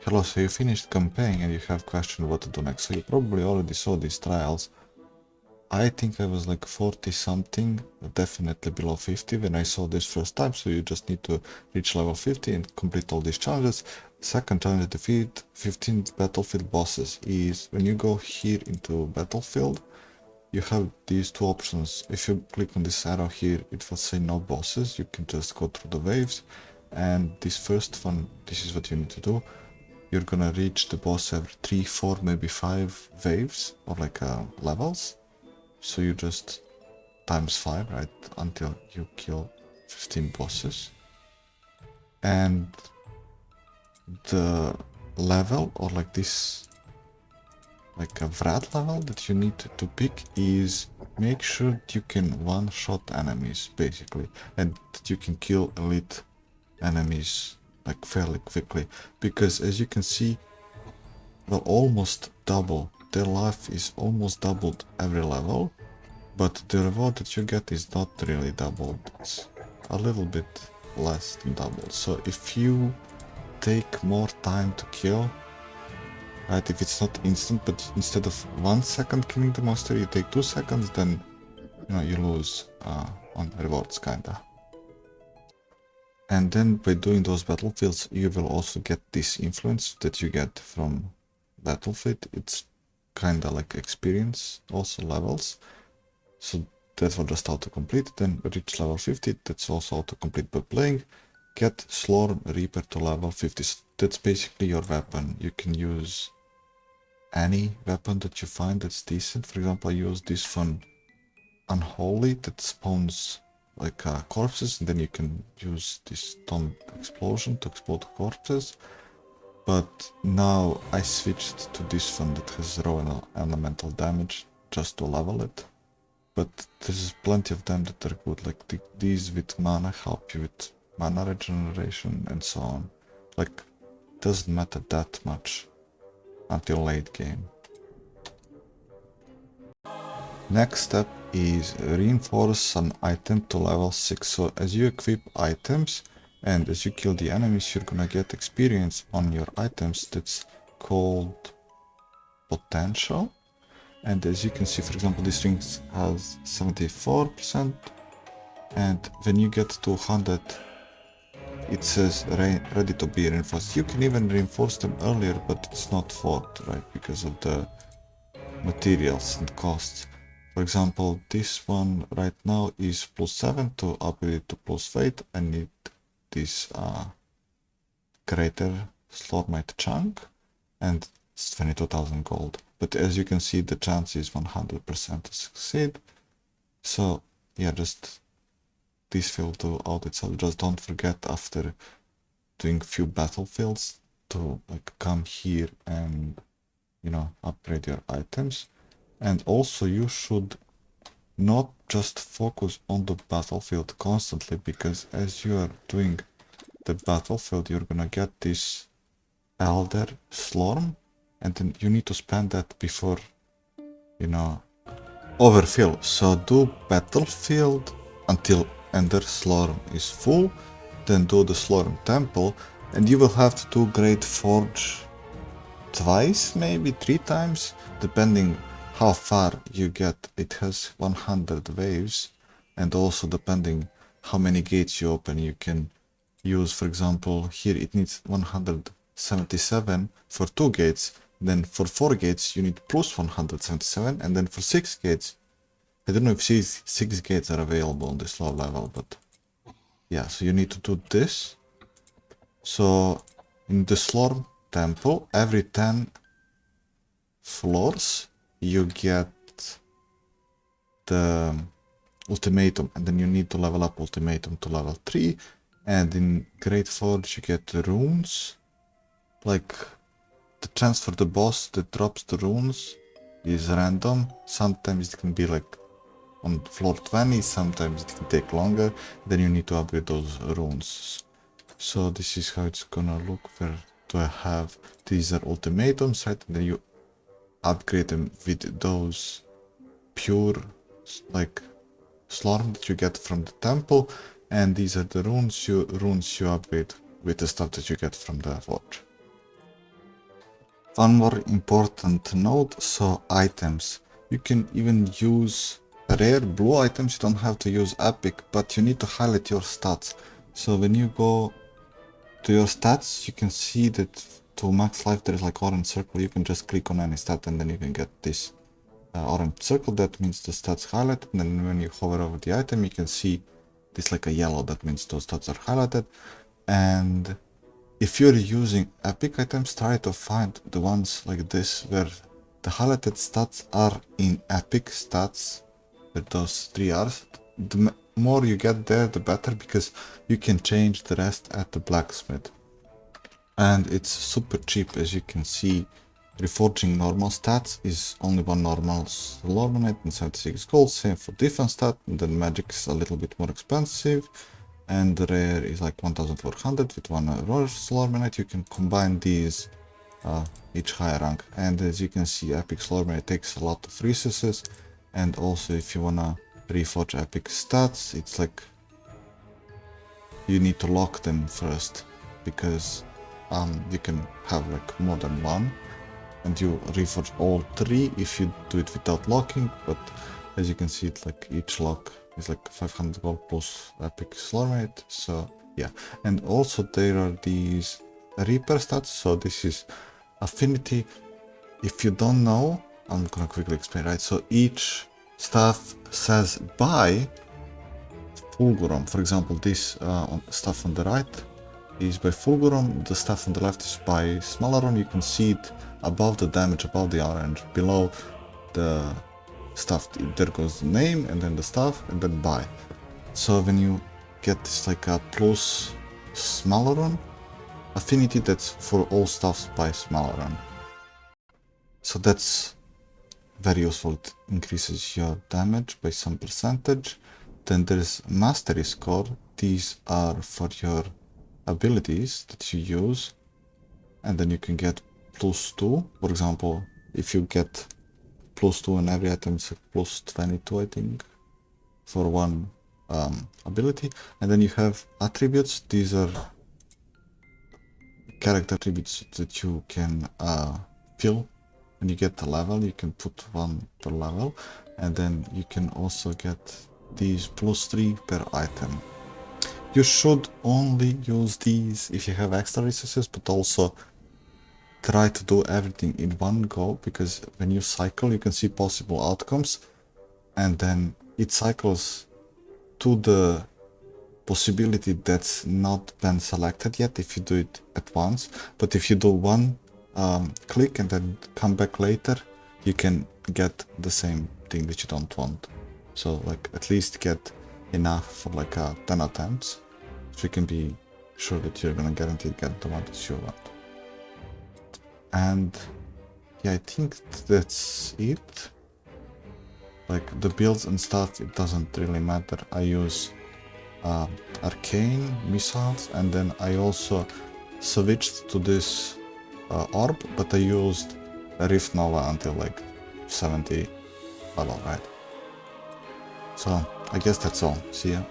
Hello, so you finished campaign and you have question what to do next. So you probably already saw these trials. I think I was like 40 something, definitely below 50 when I saw this first time. So you just need to reach level 50 and complete all these challenges. Second challenge, defeat 15 battlefield bosses, is when you go here into battlefield, you have these two options. If you click on this arrow here, it will say no bosses. You can just go through the waves. And this first one, this is what you need to do. You're gonna reach the boss every 3, 4, maybe 5 waves or like levels. So you just times 5, right, until you kill 15 bosses. And the level, or like this, like a Vrad level that you need to pick, is make sure that you can one-shot enemies, basically, and that you can kill elite enemies like fairly quickly, because as you can see, well, almost double. Their life is almost doubled every level, but the reward that you get is not really doubled. It's a little bit less than doubled. So if you take more time to kill, right, if it's not instant, but instead of 1 second killing the monster, you take 2 seconds, then you lose on rewards, kinda. And then by doing those battlefields, you will also get this influence that you get from Battlefield. It's kinda like experience, also levels. So that will just auto-complete. Then reach level 50, that's also auto-complete by playing. Get Slorm Reaper to level 50. So that's basically your weapon. You can use any weapon that you find that's decent. For example, I use this one Unholy that spawns like corpses, and then you can use this Tomb Explosion to explode corpses. But now I switched to this one that has raw elemental damage just to level it. But there's plenty of them that are good, like these with mana help you with mana regeneration and so on. Like, doesn't matter that much until late game. Next step is reinforce an item to level 6. So as you equip items and as you kill the enemies, you're gonna get experience on your items that's called potential. And as you can see, for example, this ring has 74%, and when you get to 100, it says ready to be reinforced. You can even reinforce them earlier, but it's not worth, right, because of the materials and costs. For example, this one right now is +7. To upgrade it to +8, I need this greater Slormite chunk, and it's 22,000 gold. But as you can see, the chance is 100% to succeed. So yeah, just this will do out itself. Just don't forget after doing few battlefields to like come here and upgrade your items. And also you should not just focus on the battlefield constantly, because as you are doing the battlefield, you're gonna get this Elder Slorm, and then you need to spend that before, overfill. So do battlefield until Ender Slorm is full, then do the Slorm Temple, and you will have to do Great Forge twice, maybe 3 times, depending how far you get. It has 100 waves, and also depending how many gates you open, you can use, for example, here it needs 177 for 2 gates, then for 4 gates you need plus 177, and then for 6 gates, I don't know if 6 gates are available on this low level, but yeah, so you need to do this. So in the Slorm Temple, every 10 floors you get the ultimatum, and then you need to level up ultimatum to level 3. And in Great Forge you get runes, like the chance for the boss that drops the runes is random. Sometimes it can be like on floor 20, sometimes it can take longer, then you need to upgrade those runes. So this is how it's gonna look. Where do I have? These are ultimatums, right? And then you upgrade them with those pure like Slorm that you get from the temple, and these are the runes you upgrade with the stuff that you get from the forge. One more important note, so items. You can even use rare blue items, you don't have to use epic, but you need to highlight your stats. So when you go to your stats, you can see that to max life there is like orange circle. You can just click on any stat and then you can get this orange circle. That means the stats highlighted, and then when you hover over the item you can see this like a yellow, that means those stats are highlighted. And if you're using epic items, try to find the ones like this where the highlighted stats are in epic stats, where those 3 R's. The more you get there, the better, because you can change the rest at the blacksmith. And it's super cheap, as you can see. Reforging normal stats is only one normal Slormancer and 76 gold, same for defense stat, and then magic is a little bit more expensive. And the rare is like 1400 with one rare Slormancer. You can combine these each higher rank. And as you can see, epic Slormancer takes a lot of resources. And also if you wanna reforge epic stats, it's like you need to lock them first, because you can have like more than one, and you reforge all 3 if you do it without locking. But as you can see, it's like each lock is like 500 gold plus epic Slormancer. So yeah, and also there are these reaper stats. So this is affinity. If you don't know, I'm gonna quickly explain, right? So each staff says by Fulgurum. For example, this stuff on the right is by Fulgurum, the stuff on the left is by Smalaron. You can see it above the damage, above the orange, below the stuff. There goes the name, and then the stuff, and then by. So when you get this like a plus Smalaron affinity, that's for all stuffs by Smalaron. So that's very useful. It increases your damage by some percentage. Then there's mastery score. These are for your abilities that you use, and then you can get +2. For example, if you get +2 in every item, it's like +22, I think, for one ability. And then you have attributes. These are character attributes that you can fill. When you get the level, you can put 1 per level, and then you can also get these +3 per item. You should only use these if you have extra resources, but also try to do everything in one go, because when you cycle you can see possible outcomes, and then it cycles to the possibility that's not been selected yet if you do it at once. But if you do one click and then come back later, you can get the same thing that you don't want. So like at least get enough for like 10 attempts, so you can be sure that you're gonna guarantee get the one that you want. And yeah, I think that's it. Like the builds and stuff, it doesn't really matter. I use Arcane missiles, and then I also switched to this orb, but I used Rift Nova until like 70 level, right? So I guess that's all. See ya.